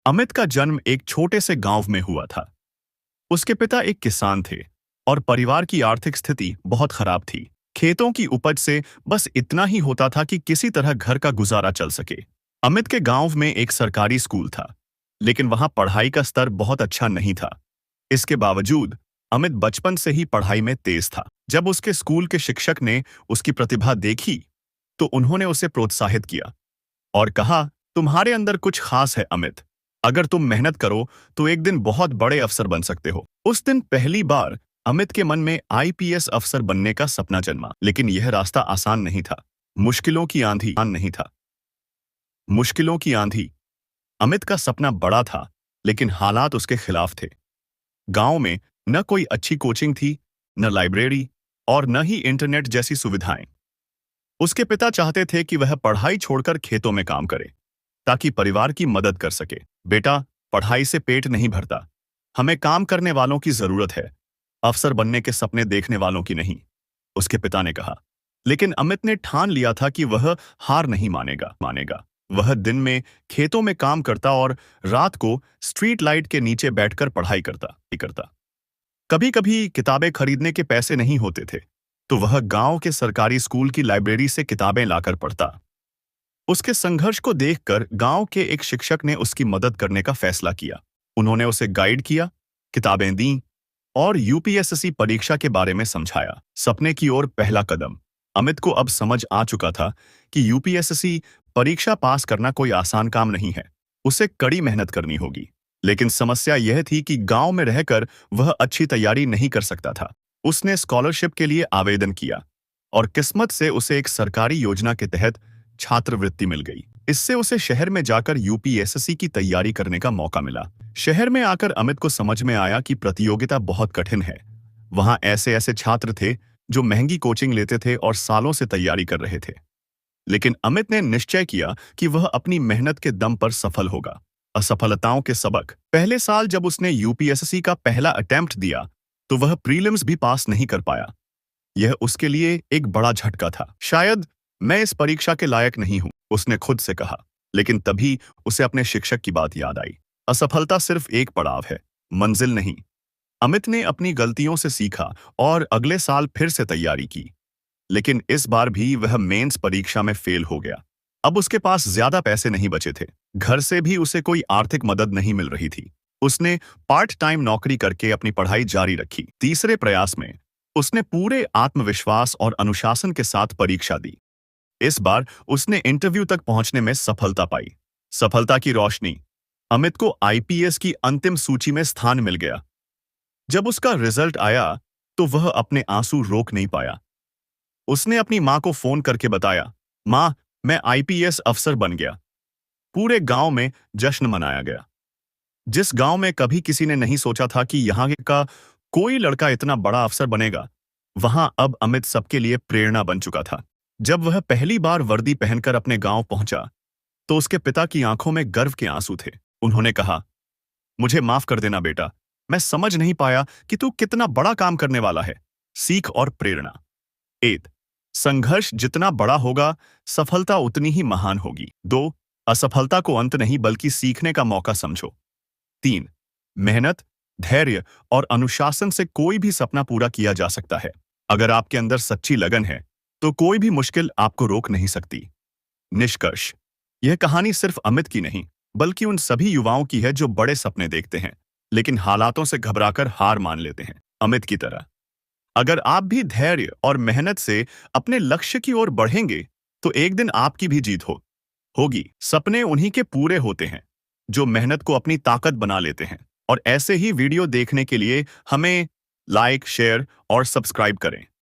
अमित का जन्म एक छोटे से गांव में हुआ था। उसके पिता एक किसान थे और परिवार की आर्थिक स्थिति बहुत खराब थी। खेतों की उपज से बस इतना ही होता था कि किसी तरह घर का गुजारा चल सके। अमित के गांव में एक सरकारी स्कूल था, लेकिन वहां पढ़ाई का स्तर बहुत अच्छा नहीं था। इसके बावजूद अमित बचपन से ही पढ़ाई में तेज था। जब उसके स्कूल के शिक्षक ने उसकी प्रतिभा देखी, तो उन्होंने उसे प्रोत्साहित किया और कहा, तुम्हारे अंदर कुछ खास है अमित। अगर तुम मेहनत करो तो एक दिन बहुत बड़े अफसर बन सकते हो। उस दिन पहली बार अमित के मन में आईपीएस अफसर बनने का सपना जन्मा, लेकिन यह रास्ता आसान नहीं था। मुश्किलों की आंधी आसान नहीं था। मुश्किलों की आंधी। अमित का सपना बड़ा था, लेकिन हालात उसके खिलाफ थे। गांव में न कोई अच्छी कोचिंग थी, न लाइब्रेरी और न ही इंटरनेट जैसी सुविधाएं। उसके पिता चाहते थे कि वह पढ़ाई छोड़कर खेतों में काम करे, ताकि परिवार की मदद कर सके। बेटा, पढ़ाई से पेट नहीं भरता। हमें काम करने वालों की जरूरत है, अफसर बनने के सपने देखने वालों की नहीं, उसके पिता ने कहा। लेकिन अमित ने ठान लिया था कि वह हार नहीं मानेगा। वह दिन में खेतों में काम करता और रात को स्ट्रीट लाइट के नीचे बैठकर पढ़ाई करता। कभी कभी किताबें खरीदने के पैसे नहीं होते थे, तो वह गांव के सरकारी स्कूल की लाइब्रेरी से किताबें लाकर पढ़ता। उसके संघर्ष को देखकर गांव के एक शिक्षक ने उसकी मदद करने का फैसला किया। उन्होंने उसे गाइड किया, किताबें दी और यूपीएससी परीक्षा के बारे में समझाया। सपने की ओर पहला कदम। अमित को अब समझ आ चुका था कि यूपीएससी परीक्षा पास करना कोई आसान काम नहीं है। उसे कड़ी मेहनत करनी होगी। लेकिन समस्या यह थी कि गांव में रहकर वह अच्छी तैयारी नहीं कर सकता था। उसने स्कॉलरशिप के लिए आवेदन किया और किस्मत से उसे एक सरकारी योजना के तहत छात्रवृत्ति मिल गई। इससे उसे शहर में जाकर यूपीएससी की तैयारी करने का मौका मिला। शहर में आकर अमित को समझ में आया कि प्रतियोगिता बहुत कठिन है। वहां ऐसे ऐसे छात्र थे जो महंगी कोचिंग लेते थे और सालों से तैयारी कर रहे थे। लेकिन अमित ने निश्चय किया कि वह अपनी मेहनत के दम पर सफल होगा। असफलताओं के सबक। पहले साल जब उसने यूपीएससी का पहला अटेम्प्ट दिया, तो वह प्रीलिम्स भी पास नहीं कर पाया। यह उसके लिए एक बड़ा झटका था। शायद मैं इस परीक्षा के लायक नहीं हूं, उसने खुद से कहा। लेकिन तभी उसे अपने शिक्षक की बात याद आई। असफलता सिर्फ एक पड़ाव है, मंजिल नहीं। अमित ने अपनी गलतियों से सीखा और अगले साल फिर से तैयारी की। लेकिन इस बार भी वह मेंस परीक्षा में फेल हो गया। अब उसके पास ज्यादा पैसे नहीं बचे थे। घर से भी उसे कोई आर्थिक मदद नहीं मिल रही थी। उसने पार्ट टाइम नौकरी करके अपनी पढ़ाई जारी रखी। तीसरे प्रयास में उसने पूरे आत्मविश्वास और अनुशासन के साथ परीक्षा दी। इस बार उसने इंटरव्यू तक पहुंचने में सफलता पाई। सफलता की रोशनी। अमित को आईपीएस की अंतिम सूची में स्थान मिल गया। जब उसका रिजल्ट आया, तो वह अपने आंसू रोक नहीं पाया। उसने अपनी मां को फोन करके बताया, मां, मैं आईपीएस अफसर बन गया। पूरे गांव में जश्न मनाया गया। जिस गांव में कभी किसी ने नहीं सोचा था कि यहाँ का कोई लड़का इतना बड़ा अफसर बनेगा, वहां अब अमित सबके लिए प्रेरणा बन चुका था। जब वह पहली बार वर्दी पहनकर अपने गांव पहुंचा, तो उसके पिता की आंखों में गर्व के आंसू थे। उन्होंने कहा, मुझे माफ कर देना बेटा, मैं समझ नहीं पाया कि तू कितना बड़ा काम करने वाला है। सीख और प्रेरणा। 8, संघर्ष जितना बड़ा होगा, सफलता उतनी ही महान होगी। 2, असफलता को अंत नहीं बल्कि सीखने का मौका समझो। 3, मेहनत, धैर्य और अनुशासन से कोई भी सपना पूरा किया जा सकता है। अगर आपके अंदर सच्ची लगन है, तो कोई भी मुश्किल आपको रोक नहीं सकती। निष्कर्ष। यह कहानी सिर्फ अमित की नहीं, बल्कि उन सभी युवाओं की है जो बड़े सपने देखते हैं, लेकिन हालातों से घबराकर हार मान लेते हैं, अमित की तरह। अगर आप भी धैर्य और मेहनत से अपने लक्ष्य की ओर बढ़ेंगे, तो एक दिन आपकी भी जीत होगी। सपने उन्हीं के पूरे होते हैं जो मेहनत को अपनी ताकत बना लेते हैं। और ऐसे ही वीडियो देखने के लिए हमें लाइक, शेयर और सब्सक्राइब करें।